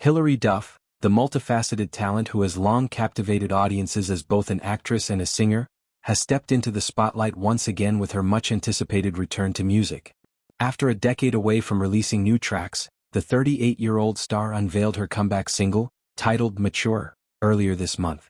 Hilary Duff, the multifaceted talent who has long captivated audiences as both an actress and a singer, has stepped into the spotlight once again with her much-anticipated return to music. After a decade away from releasing new tracks, the 38-year-old star unveiled her comeback single, titled Mature, earlier this month.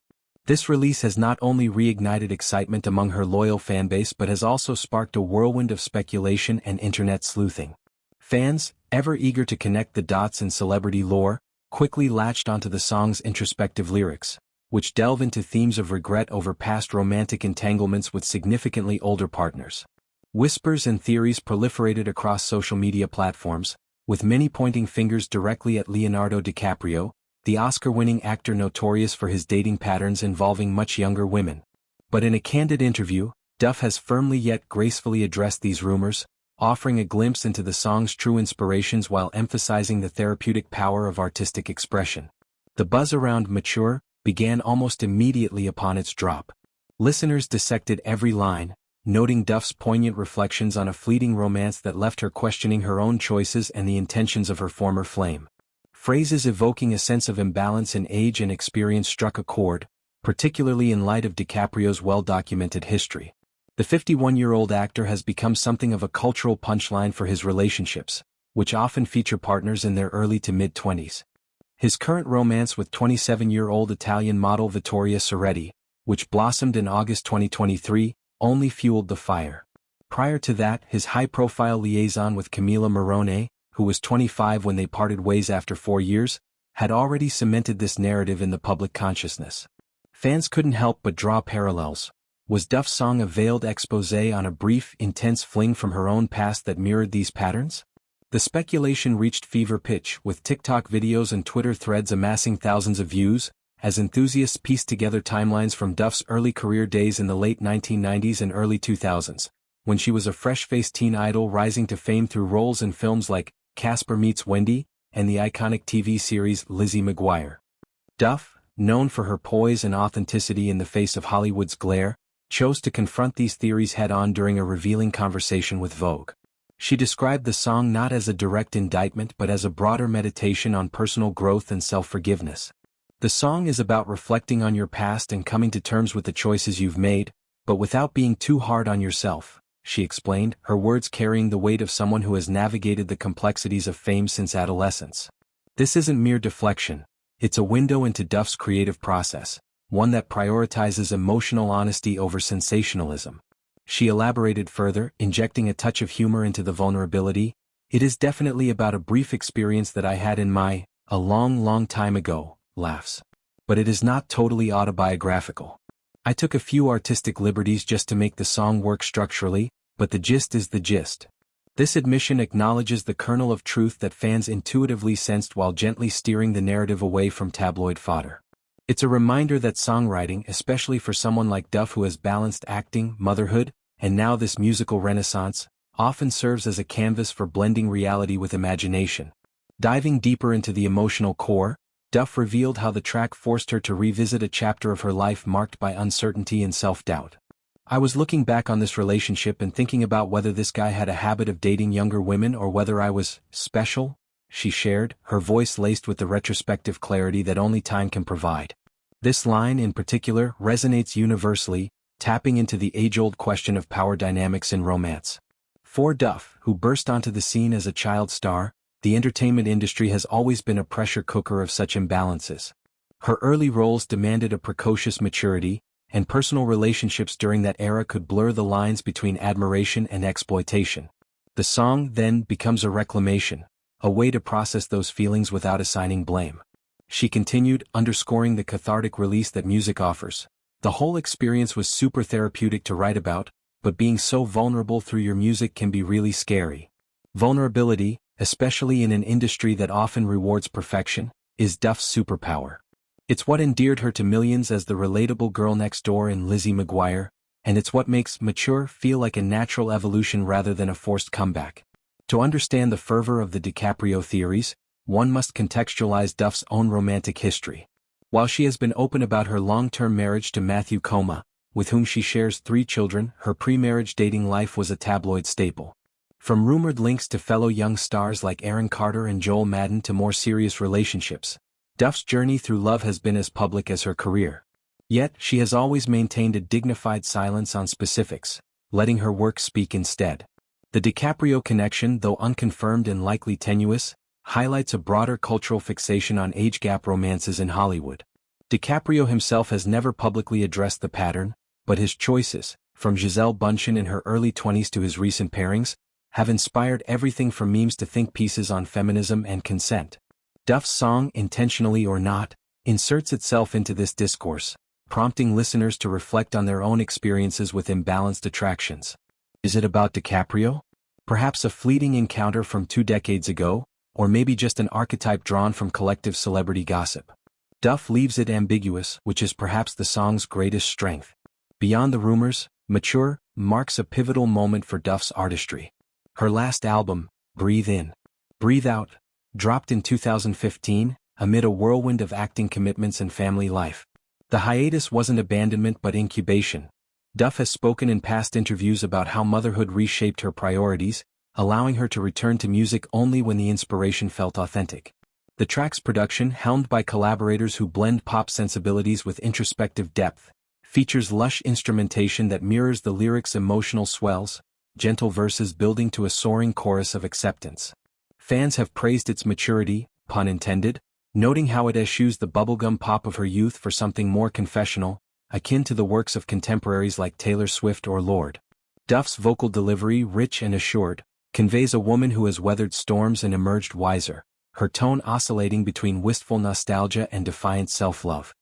This release has not only reignited excitement among her loyal fanbase but has also sparked a whirlwind of speculation and internet sleuthing. Fans, ever eager to connect the dots in celebrity lore, quickly latched onto the song's introspective lyrics, which delve into themes of regret over past romantic entanglements with significantly older partners. Whispers and theories proliferated across social media platforms, with many pointing fingers directly at Leonardo DiCaprio, the Oscar-winning actor notorious for his dating patterns involving much younger women. But in a candid interview, Duff has firmly yet gracefully addressed these rumors, offering a glimpse into the song's true inspirations while emphasizing the therapeutic power of artistic expression. The buzz around Mature began almost immediately upon its drop. Listeners dissected every line, noting Duff's poignant reflections on a fleeting romance that left her questioning her own choices and the intentions of her former flame. Phrases evoking a sense of imbalance in age and experience struck a chord, particularly in light of DiCaprio's well-documented history. The 51-year-old actor has become something of a cultural punchline for his relationships, which often feature partners in their early to mid-20s. His current romance with 27-year-old Italian model Vittoria Ceretti, which blossomed in August 2023, only fueled the fire. Prior to that, his high-profile liaison with Camila Morrone, who was 25 when they parted ways after 4 years, had already cemented this narrative in the public consciousness. Fans couldn't help but draw parallels. Was Duff's song a veiled exposé on a brief, intense fling from her own past that mirrored these patterns? The speculation reached fever pitch, with TikTok videos and Twitter threads amassing thousands of views, as enthusiasts pieced together timelines from Duff's early career days in the late 1990s and early 2000s, when she was a fresh-faced teen idol rising to fame through roles in films like Casper Meets Wendy and the iconic TV series Lizzie McGuire. Duff, known for her poise and authenticity in the face of Hollywood's glare, chose to confront these theories head-on during a revealing conversation with Vogue. She described the song not as a direct indictment but as a broader meditation on personal growth and self-forgiveness. The song is about reflecting on your past and coming to terms with the choices you've made, but without being too hard on yourself, she explained, her words carrying the weight of someone who has navigated the complexities of fame since adolescence. This isn't mere deflection, it's a window into Duff's creative process, one that prioritizes emotional honesty over sensationalism. She elaborated further, injecting a touch of humor into the vulnerability. It is definitely about a brief experience that I had in a long time ago, laughs. But it is not totally autobiographical. I took a few artistic liberties just to make the song work structurally, but the gist is the gist. This admission acknowledges the kernel of truth that fans intuitively sensed while gently steering the narrative away from tabloid fodder. It's a reminder that songwriting, especially for someone like Duff who has balanced acting, motherhood, and now this musical renaissance, often serves as a canvas for blending reality with imagination. Diving deeper into the emotional core, Duff revealed how the track forced her to revisit a chapter of her life marked by uncertainty and self-doubt. I was looking back on this relationship and thinking about whether this guy had a habit of dating younger women or whether I was special, she shared, her voice laced with the retrospective clarity that only time can provide. This line in particular resonates universally, tapping into the age-old question of power dynamics in romance. For Duff, who burst onto the scene as a child star, the entertainment industry has always been a pressure cooker of such imbalances. Her early roles demanded a precocious maturity, and personal relationships during that era could blur the lines between admiration and exploitation. The song then becomes a reclamation, a way to process those feelings without assigning blame. She continued, underscoring the cathartic release that music offers. The whole experience was super therapeutic to write about, but being so vulnerable through your music can be really scary. Vulnerability, especially in an industry that often rewards perfection, is Duff's superpower. It's what endeared her to millions as the relatable girl next door in Lizzie McGuire, and it's what makes Mature feel like a natural evolution rather than a forced comeback. To understand the fervor of the DiCaprio theories, one must contextualize Duff's own romantic history. While she has been open about her long-term marriage to Matthew Coma, with whom she shares 3 children, her pre-marriage dating life was a tabloid staple. From rumored links to fellow young stars like Aaron Carter and Joel Madden to more serious relationships, Duff's journey through love has been as public as her career. Yet, she has always maintained a dignified silence on specifics, letting her work speak instead. The DiCaprio connection, though unconfirmed and likely tenuous, highlights a broader cultural fixation on age gap romances in Hollywood. DiCaprio himself has never publicly addressed the pattern, but his choices, from Gisele Bündchen in her early 20s to his recent pairings, have inspired everything from memes to think pieces on feminism and consent. Duff's song, intentionally or not, inserts itself into this discourse, prompting listeners to reflect on their own experiences with imbalanced attractions. Is it about DiCaprio? Perhaps a fleeting encounter from 2 decades ago, or maybe just an archetype drawn from collective celebrity gossip. Duff leaves it ambiguous, which is perhaps the song's greatest strength. Beyond the rumors, Mature marks a pivotal moment for Duff's artistry. Her last album, Breathe In, Breathe Out, dropped in 2015, amid a whirlwind of acting commitments and family life. The hiatus wasn't abandonment but incubation. Duff has spoken in past interviews about how motherhood reshaped her priorities, allowing her to return to music only when the inspiration felt authentic. The track's production, helmed by collaborators who blend pop sensibilities with introspective depth, features lush instrumentation that mirrors the lyrics' emotional swells, gentle verses building to a soaring chorus of acceptance. Fans have praised its maturity, pun intended, noting how it eschews the bubblegum pop of her youth for something more confessional, akin to the works of contemporaries like Taylor Swift or Lorde. Duff's vocal delivery, rich and assured, conveys a woman who has weathered storms and emerged wiser, her tone oscillating between wistful nostalgia and defiant self-love.